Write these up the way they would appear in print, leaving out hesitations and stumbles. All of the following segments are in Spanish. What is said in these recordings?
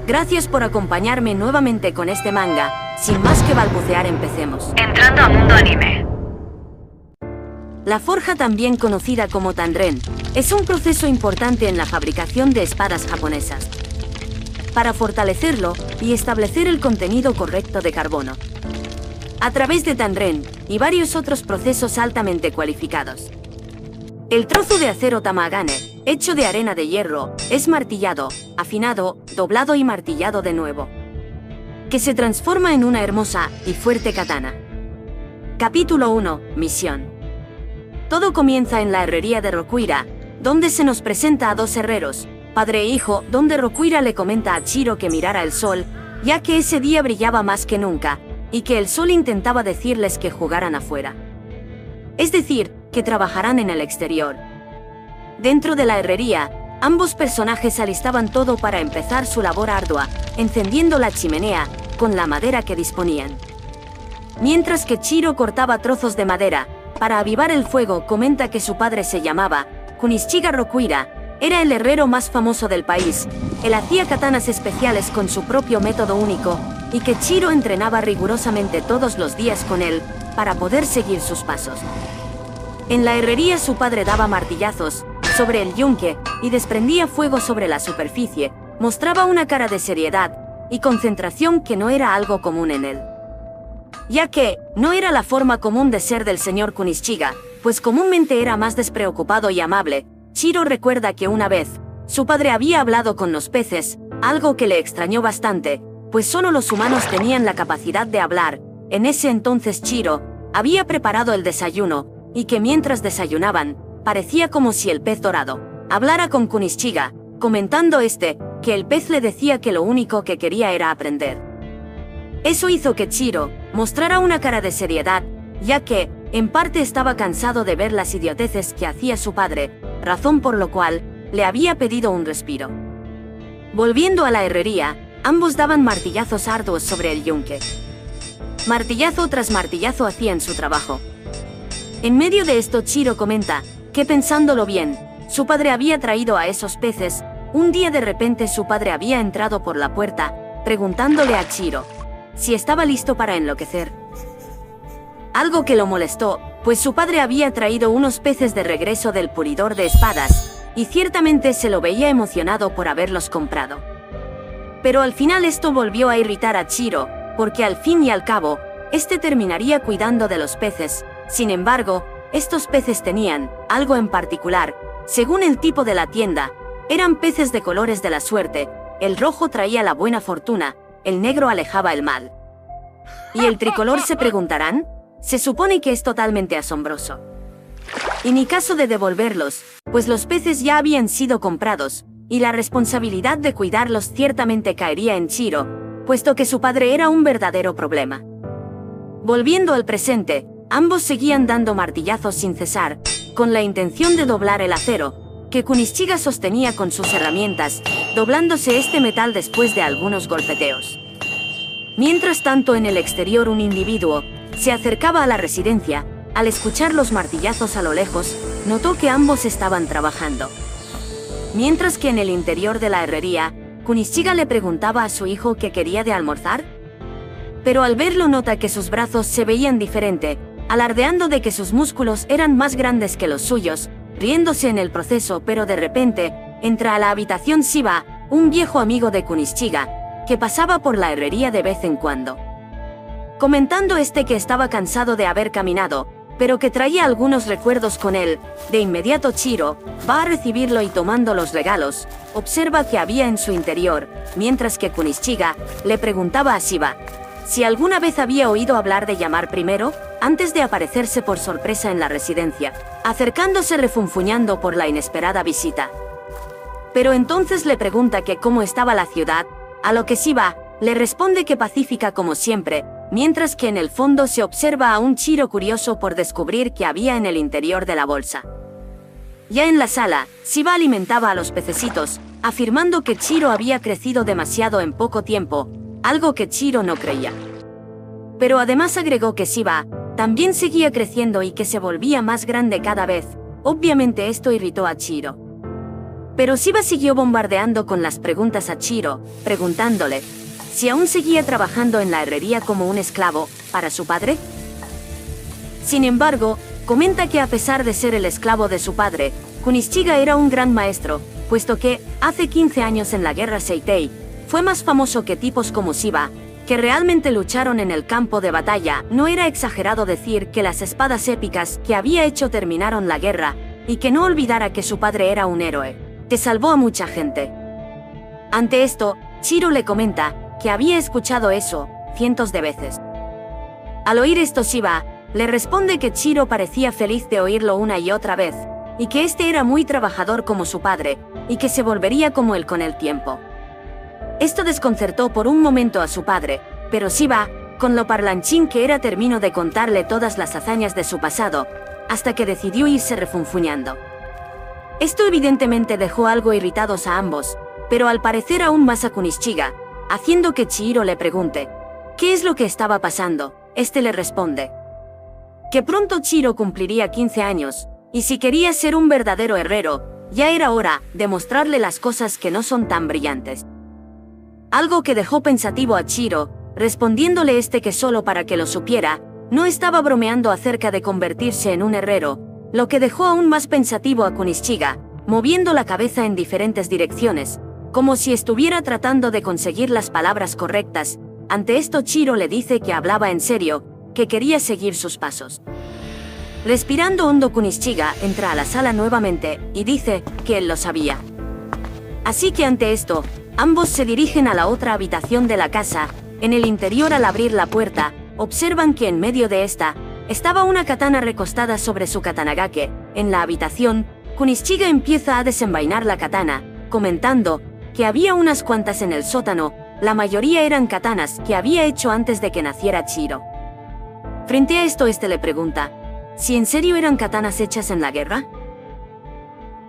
Gracias por acompañarme nuevamente con este manga. Sin más que balbucear, empecemos. Entrando a Mundo Anime. La forja, también conocida como Tanren, es un proceso importante en la fabricación de espadas japonesas. Para fortalecerlo y establecer el contenido correcto de carbono. A través de Tanren y varios otros procesos altamente cualificados. El trozo de acero tamagane, hecho de arena de hierro, es martillado, afinado, doblado y martillado de nuevo. Que se transforma en una hermosa y fuerte katana. Capítulo 1. Misión. Todo comienza en la herrería de Rokuira, donde se nos presenta a dos herreros, padre e hijo, donde Rokuira le comenta a Chiro que mirara el sol, ya que ese día brillaba más que nunca, y que el sol intentaba decirles que jugaran afuera. Es decir, que trabajarán en el exterior. Dentro de la herrería, ambos personajes alistaban todo para empezar su labor ardua, encendiendo la chimenea con la madera que disponían. Mientras que Chiro cortaba trozos de madera, para avivar el fuego, comenta que su padre se llamaba Kunishiga Rokuira, era el herrero más famoso del país, él hacía katanas especiales con su propio método único, y que Chiro entrenaba rigurosamente todos los días con él, para poder seguir sus pasos. En la herrería su padre daba martillazos sobre el yunque y desprendía fuego sobre la superficie, mostraba una cara de seriedad y concentración que no era algo común en él. Ya que no era la forma común de ser del señor Kunishiga, pues comúnmente era más despreocupado y amable. Chiro recuerda que una vez, su padre había hablado con los peces, algo que le extrañó bastante, pues solo los humanos tenían la capacidad de hablar. En ese entonces Chiro había preparado el desayuno, y que mientras desayunaban, parecía como si el pez dorado hablara con Kunishiga, comentando que el pez le decía que lo único que quería era aprender. Eso hizo que Chiro mostrara una cara de seriedad, ya que, en parte, estaba cansado de ver las idioteces que hacía su padre, razón por lo cual le había pedido un respiro. Volviendo a la herrería, ambos daban martillazos arduos sobre el yunque. Martillazo tras martillazo hacían su trabajo. En medio de esto, Chiro comenta que, pensándolo bien, su padre había traído a esos peces. Un día de repente su padre había entrado por la puerta, preguntándole a Chiro si estaba listo para enloquecer. Algo que lo molestó, pues su padre había traído unos peces de regreso del pulidor de espadas, y ciertamente se lo veía emocionado por haberlos comprado. Pero al final esto volvió a irritar a Chiro, porque al fin y al cabo, terminaría cuidando de los peces. Sin embargo, estos peces tenían algo en particular. Según el tipo de la tienda, eran peces de colores de la suerte. El rojo traía la buena fortuna, el negro alejaba el mal. ¿Y el tricolor, se preguntarán? Se supone que es totalmente asombroso. Y ni caso de devolverlos, pues los peces ya habían sido comprados, y la responsabilidad de cuidarlos ciertamente caería en Chiro, puesto que su padre era un verdadero problema. Volviendo al presente, ambos seguían dando martillazos sin cesar, con la intención de doblar el acero, que Kunishiga sostenía con sus herramientas, doblándose este metal después de algunos golpeteos. Mientras tanto, en el exterior, un individuo se acercaba a la residencia. Al escuchar los martillazos a lo lejos, notó que ambos estaban trabajando. Mientras que en el interior de la herrería, Kunishiga le preguntaba a su hijo qué quería de almorzar. Pero al verlo nota que sus brazos se veían diferente, alardeando de que sus músculos eran más grandes que los suyos, riéndose en el proceso. Pero de repente, entra a la habitación Shiba, un viejo amigo de Kunishiga, que pasaba por la herrería de vez en cuando. Comentando que estaba cansado de haber caminado, pero que traía algunos recuerdos con él. De inmediato Chiro va a recibirlo y, tomando los regalos, observa que había en su interior, mientras que Kunishiga le preguntaba a Shiba si alguna vez había oído hablar de llamar primero, antes de aparecerse por sorpresa en la residencia, acercándose refunfuñando por la inesperada visita. Pero entonces le pregunta que cómo estaba la ciudad, a lo que Shiba le responde que pacífica como siempre, mientras que en el fondo se observa a un Chiro curioso por descubrir qué había en el interior de la bolsa. Ya en la sala, Shiba alimentaba a los pececitos, afirmando que Chiro había crecido demasiado en poco tiempo, algo que Chiro no creía. Pero además agregó que Shiba también seguía creciendo y que se volvía más grande cada vez. Obviamente esto irritó a Chiro. Pero Shiva siguió bombardeando con las preguntas a Chiro, preguntándole si aún seguía trabajando en la herrería como un esclavo para su padre. Sin embargo, comenta que a pesar de ser el esclavo de su padre, Kunishiga era un gran maestro, puesto que, hace 15 años en la guerra Seitei, fue más famoso que tipos como Shiva, que realmente lucharon en el campo de batalla. No era exagerado decir que las espadas épicas que había hecho terminaron la guerra, y que no olvidara que su padre era un héroe, que salvó a mucha gente. Ante esto, Chiro le comenta que había escuchado eso cientos de veces. Al oír esto, Shiva le responde que Chiro parecía feliz de oírlo una y otra vez, y que este era muy trabajador como su padre, y que se volvería como él con el tiempo. Esto desconcertó por un momento a su padre, pero Shiva, con lo parlanchín que era, terminó de contarle todas las hazañas de su pasado, hasta que decidió irse refunfuñando. Esto evidentemente dejó algo irritados a ambos, pero al parecer aún más a Kunishiga, haciendo que Chihiro le pregunte ¿qué es lo que estaba pasando? Este le responde que pronto Chihiro cumpliría 15 años, y si quería ser un verdadero herrero, ya era hora de mostrarle las cosas que no son tan brillantes. Algo que dejó pensativo a Chihiro, respondiéndole que solo para que lo supiera, no estaba bromeando acerca de convertirse en un herrero, lo que dejó aún más pensativo a Kunishiga, moviendo la cabeza en diferentes direcciones, como si estuviera tratando de conseguir las palabras correctas. Ante esto, Chihiro le dice que hablaba en serio, que quería seguir sus pasos. Respirando hondo, Kunishiga entra a la sala nuevamente y dice que él lo sabía. Así que ante esto, ambos se dirigen a la otra habitación de la casa. En el interior, al abrir la puerta, observan que en medio de esta estaba una katana recostada sobre su katanagake. En la habitación, Kunishiga empieza a desenvainar la katana, comentando que había unas cuantas en el sótano. La mayoría eran katanas que había hecho antes de que naciera Chihiro. Frente a esto, le pregunta si en serio eran katanas hechas en la guerra,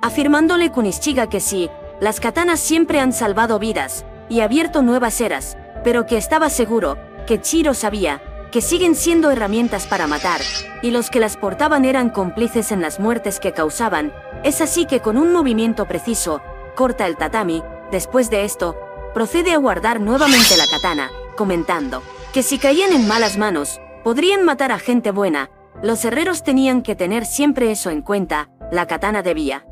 afirmándole Kunishiga que sí, las katanas siempre han salvado vidas y abierto nuevas eras, pero que estaba seguro que Chihiro sabía que siguen siendo herramientas para matar, y los que las portaban eran cómplices en las muertes que causaban. Es así que con un movimiento preciso, corta el tatami. Después de esto, procede a guardar nuevamente la katana, comentando que si caían en malas manos, podrían matar a gente buena. Los herreros tenían que tener siempre eso en cuenta. La katana debía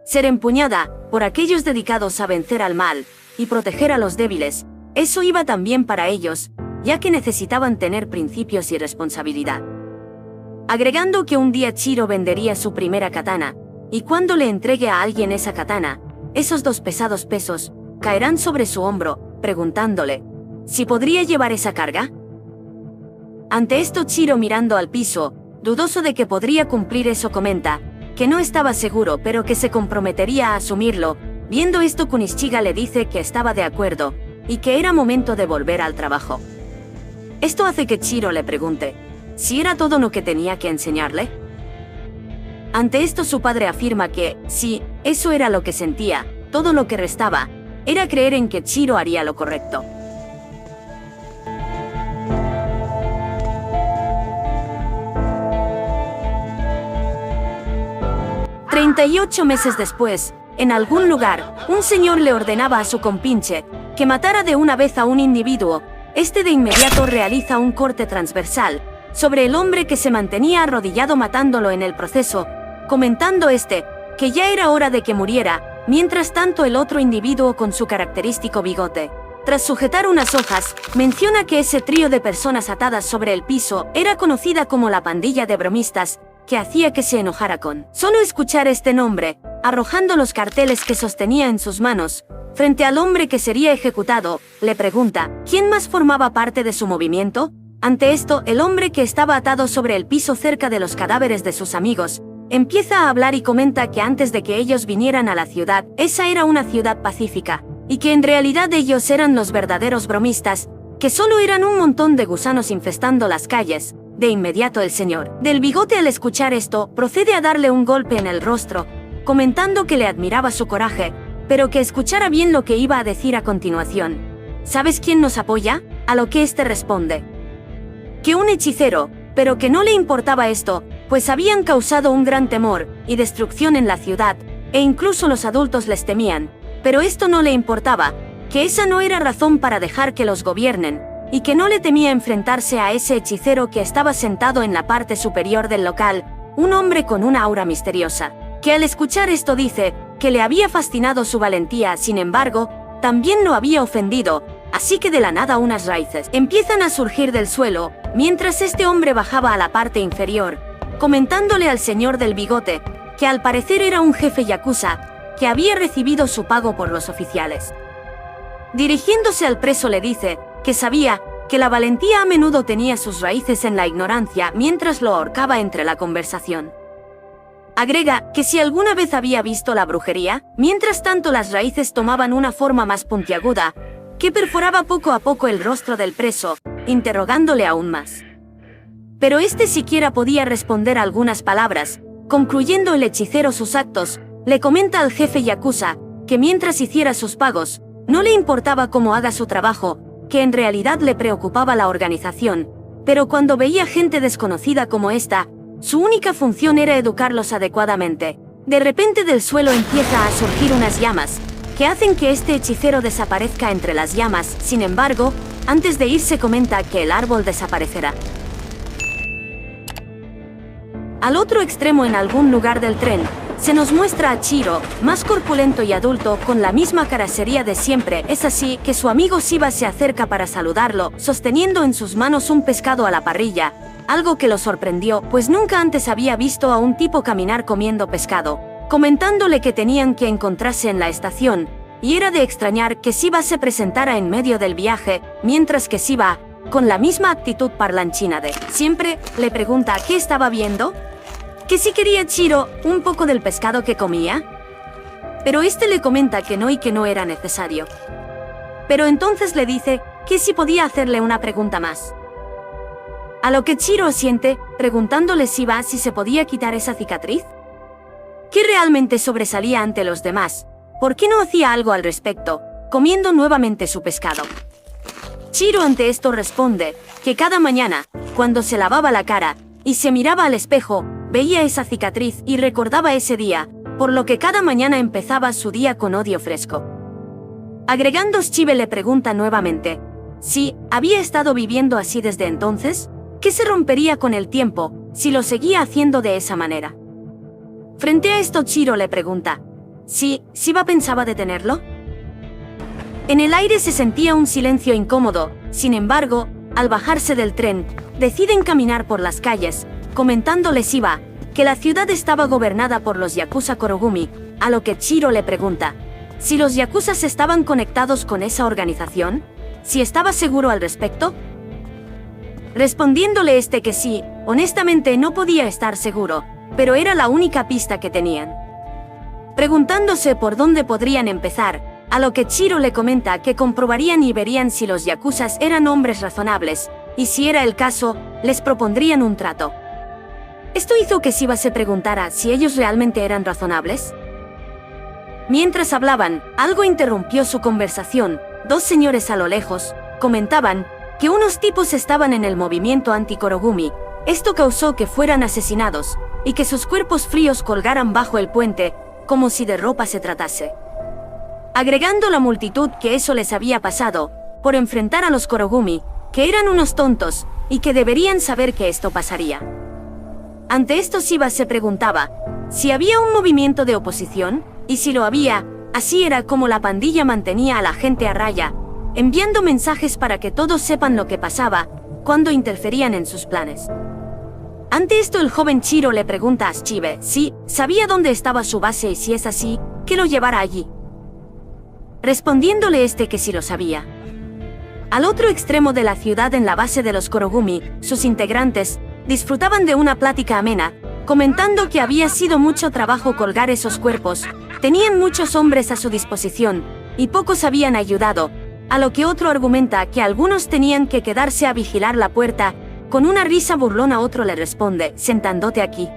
ser empuñada por aquellos dedicados a vencer al mal y proteger a los débiles. Eso iba también para ellos, ya que necesitaban tener principios y responsabilidad. Agregando que un día Chihiro vendería su primera katana, y cuando le entregue a alguien esa katana, esos 2 pesados pesos caerán sobre su hombro, preguntándole si podría llevar esa carga. Ante esto, Chihiro, mirando al piso, dudoso de que podría cumplir eso, comenta que no estaba seguro, pero que se comprometería a asumirlo. Viendo esto, Kunishiga le dice que estaba de acuerdo, y que era momento de volver al trabajo. Esto hace que Chihiro le pregunte si era todo lo que tenía que enseñarle. Ante esto, su padre afirma que, sí, eso era lo que sentía. Todo lo que restaba era creer en que Chihiro haría lo correcto. «38 meses después, en algún lugar, un señor le ordenaba a su compinche que matara de una vez a un individuo. De inmediato realiza un corte transversal sobre el hombre que se mantenía arrodillado, matándolo en el proceso, comentando que ya era hora de que muriera. Mientras tanto, el otro individuo, con su característico bigote, tras sujetar unas hojas, menciona que ese trío de personas atadas sobre el piso era conocida como la pandilla de bromistas, que hacía que se enojara con solo escuchar este nombre, arrojando los carteles que sostenía en sus manos. Frente al hombre que sería ejecutado, le pregunta ¿quién más formaba parte de su movimiento? Ante esto, el hombre, que estaba atado sobre el piso cerca de los cadáveres de sus amigos, empieza a hablar y comenta que antes de que ellos vinieran a la ciudad, esa era una ciudad pacífica, y que en realidad ellos eran los verdaderos bromistas, que solo eran un montón de gusanos infestando las calles. De inmediato, el señor del bigote, al escuchar esto, procede a darle un golpe en el rostro, comentando que le admiraba su coraje, pero que escuchara bien lo que iba a decir a continuación. ¿Sabes quién nos apoya? A lo que responde que un hechicero, pero que no le importaba esto, pues habían causado un gran temor y destrucción en la ciudad. e incluso los adultos les temían, pero esto no le importaba, que esa no era razón para dejar que los gobiernen, y que no le temía enfrentarse a ese hechicero que estaba sentado en la parte superior del local, un hombre con una aura misteriosa, que al escuchar esto dice que le había fascinado su valentía, sin embargo, también lo había ofendido, así que de la nada unas raíces empiezan a surgir del suelo, mientras este hombre bajaba a la parte inferior, comentándole al señor del bigote, que al parecer era un jefe yakuza, que había recibido su pago por los oficiales. Dirigiéndose al preso le dice que sabía que la valentía a menudo tenía sus raíces en la ignorancia mientras lo ahorcaba entre la conversación. Agrega que si alguna vez había visto la brujería, mientras tanto las raíces tomaban una forma más puntiaguda, que perforaba poco a poco el rostro del preso, interrogándole aún más. Pero este siquiera podía responder algunas palabras. Concluyendo el hechicero sus actos, le comenta al jefe yakuza que mientras hiciera sus pagos, no le importaba cómo haga su trabajo, que en realidad le preocupaba la organización, pero cuando veía gente desconocida como esta, su única función era educarlos adecuadamente. De repente del suelo empieza a surgir unas llamas, que hacen que este hechicero desaparezca entre las llamas. Sin embargo, antes de irse comenta que el árbol desaparecerá. Al otro extremo, en algún lugar del tren, se nos muestra a Chiro, más corpulento y adulto, con la misma caracería de siempre. Es así que su amigo Shiba se acerca para saludarlo, sosteniendo en sus manos un pescado a la parrilla, algo que lo sorprendió, pues nunca antes había visto a un tipo caminar comiendo pescado, comentándole que tenían que encontrarse en la estación, y era de extrañar que Shiba se presentara en medio del viaje, mientras que Shiba, con la misma actitud parlanchina de siempre, le pregunta qué estaba viendo. Que si quería Chiro un poco del pescado que comía. Pero este le comenta que no y que no era necesario. Pero entonces le dice que si podía hacerle una pregunta más. A lo que Chiro asiente, preguntándole Shiba si se podía quitar esa cicatriz. ¿Qué realmente sobresalía ante los demás? ¿Por qué no hacía algo al respecto, comiendo nuevamente su pescado? Chiro ante esto responde que cada mañana, cuando se lavaba la cara y se miraba al espejo, veía esa cicatriz y recordaba ese día, por lo que cada mañana empezaba su día con odio fresco. Agregando, Shiba le pregunta nuevamente si había estado viviendo así desde entonces, que se rompería con el tiempo si lo seguía haciendo de esa manera. Frente a esto, Chiro le pregunta si Shiba pensaba detenerlo. En el aire se sentía un silencio incómodo. Sin embargo, al bajarse del tren, deciden caminar por las calles, comentándole Shiba que la ciudad estaba gobernada por los yakuza Korogumi, a lo que Chiro le pregunta si los yakuzas estaban conectados con esa organización, si estaba seguro al respecto. Respondiéndole este que sí, honestamente no podía estar seguro, pero era la única pista que tenían. Preguntándose por dónde podrían empezar, a lo que Chiro le comenta que comprobarían y verían si los yakuzas eran hombres razonables, y si era el caso, les propondrían un trato. Esto hizo que Shiba se preguntara si ellos realmente eran razonables. Mientras hablaban, algo interrumpió su conversación. Dos señores a lo lejos comentaban que unos tipos estaban en el movimiento anti-Korogumi. Esto causó que fueran asesinados, y que sus cuerpos fríos colgaran bajo el puente, como si de ropa se tratase. Agregando la multitud que eso les había pasado, por enfrentar a los Korogumi, que eran unos tontos, y que deberían saber que esto pasaría. Ante esto, Shiba se preguntaba si había un movimiento de oposición, y si lo había, así era como la pandilla mantenía a la gente a raya, enviando mensajes para que todos sepan lo que pasaba, cuando interferían en sus planes. Ante esto, el joven Chiro le pregunta a Shiba si sabía dónde estaba su base y si es así, que lo llevara allí. Respondiéndole este que sí lo sabía. Al otro extremo de la ciudad, en la base de los Korogumi, sus integrantes disfrutaban de una plática amena, comentando que había sido mucho trabajo colgar esos cuerpos, tenían muchos hombres a su disposición, y pocos habían ayudado, a lo que otro argumenta que algunos tenían que quedarse a vigilar la puerta. Con una risa burlona otro le responde, sentándote aquí.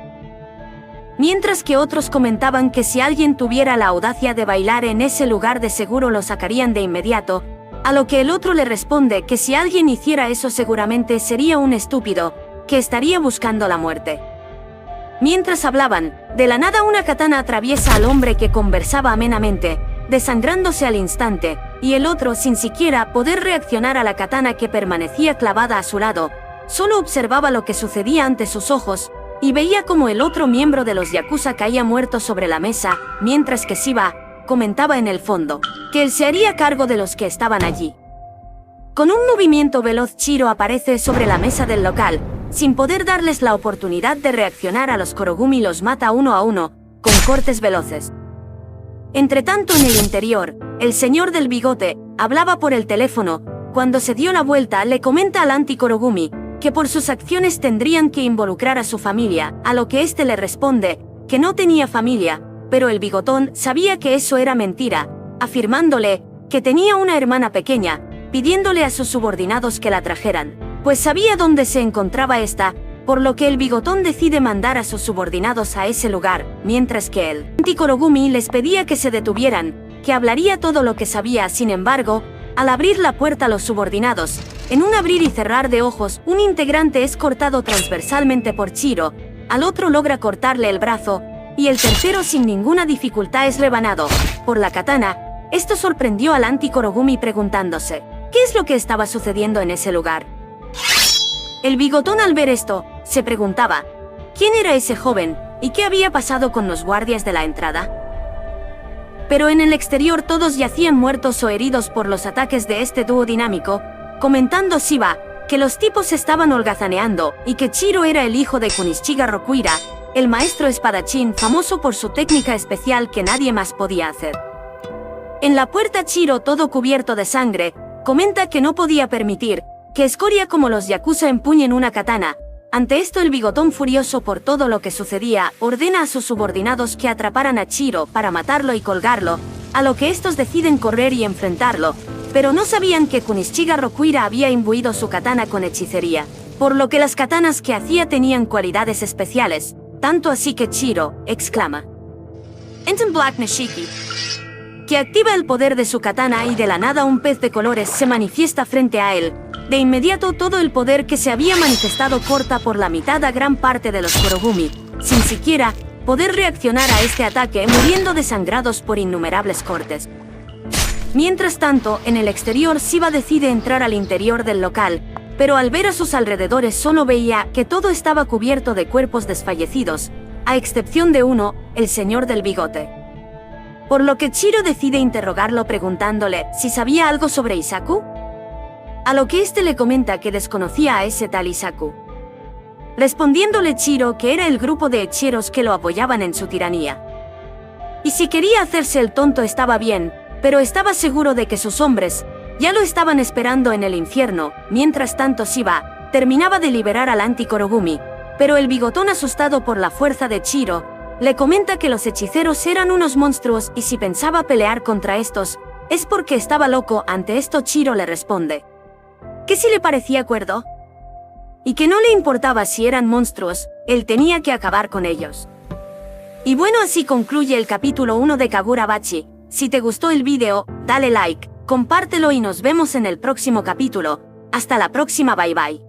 Mientras que otros comentaban que si alguien tuviera la audacia de bailar en ese lugar de seguro lo sacarían de inmediato, a lo que el otro le responde que si alguien hiciera eso seguramente sería un estúpido, que estaría buscando la muerte. Mientras hablaban, de la nada una katana atraviesa al hombre que conversaba amenamente, desangrándose al instante, y el otro, sin siquiera poder reaccionar a la katana que permanecía clavada a su lado, solo observaba lo que sucedía ante sus ojos, y veía como el otro miembro de los Yakuza caía muerto sobre la mesa, mientras que Shiba comentaba en el fondo que él se haría cargo de los que estaban allí. Con un movimiento veloz, Chiro aparece sobre la mesa del local, sin poder darles la oportunidad de reaccionar a los Kurogumi, los mata uno a uno, con cortes veloces. Entretanto, en el interior, el señor del bigote hablaba por el teléfono. Cuando se dio la vuelta, le comenta al anti-Kurogumi que por sus acciones tendrían que involucrar a su familia, a lo que éste le responde que no tenía familia, pero el bigotón sabía que eso era mentira, afirmándole que tenía una hermana pequeña, pidiéndole a sus subordinados que la trajeran, pues sabía dónde se encontraba esta, por lo que el bigotón decide mandar a sus subordinados a ese lugar, mientras que el anti-Kurogumi les pedía que se detuvieran, que hablaría todo lo que sabía. Sin embargo, al abrir la puerta a los subordinados, en un abrir y cerrar de ojos, un integrante es cortado transversalmente por Chiro, al otro logra cortarle el brazo, y el tercero sin ninguna dificultad es rebanado por la katana. Esto sorprendió al anti-Kurogumi preguntándose ¿qué es lo que estaba sucediendo en ese lugar? El bigotón, al ver esto, se preguntaba ¿quién era ese joven y qué había pasado con los guardias de la entrada? Pero en el exterior todos yacían muertos o heridos por los ataques de este dúo dinámico, comentando Shiba que los tipos estaban holgazaneando y que Chiro era el hijo de Kunishiga Rokuira, el maestro espadachín famoso por su técnica especial que nadie más podía hacer. En la puerta, Chiro, todo cubierto de sangre, comenta que no podía permitir que escoria como los Yakuza empuñen una katana. Ante esto, el bigotón, furioso por todo lo que sucedía, ordena a sus subordinados que atraparan a Chiro para matarlo y colgarlo, a lo que estos deciden correr y enfrentarlo, pero no sabían que Kunishiga Rokuira había imbuido su katana con hechicería, por lo que las katanas que hacía tenían cualidades especiales, tanto así que Chiro exclama Enten Black Nishiki, que activa el poder de su katana y de la nada un pez de colores se manifiesta frente a él. De inmediato todo el poder que se había manifestado corta por la mitad a gran parte de los Kurogumi, sin siquiera poder reaccionar a este ataque, muriendo desangrados por innumerables cortes. Mientras tanto, en el exterior, Shiba decide entrar al interior del local, pero al ver a sus alrededores solo veía que todo estaba cubierto de cuerpos desfallecidos, a excepción de uno, el señor del bigote. Por lo que Chiro decide interrogarlo preguntándole si sabía algo sobre Isaku, a lo que este le comenta que desconocía a ese tal Isaku, respondiéndole Chiro que era el grupo de hechiceros que lo apoyaban en su tiranía. Y si quería hacerse el tonto estaba bien, pero estaba seguro de que sus hombres ya lo estaban esperando en el infierno. Mientras tanto, Shiba terminaba de liberar al anti-Kurogumi, pero el bigotón, asustado por la fuerza de Chiro, le comenta que los hechiceros eran unos monstruos y si pensaba pelear contra estos, es porque estaba loco. Ante esto, Chiro le responde que si le parecía cuerdo y que no le importaba si eran monstruos, él tenía que acabar con ellos. Y bueno, así concluye el capítulo 1 de Kagurabachi. Si te gustó el vídeo, dale like, compártelo y nos vemos en el próximo capítulo. Hasta la próxima, bye bye.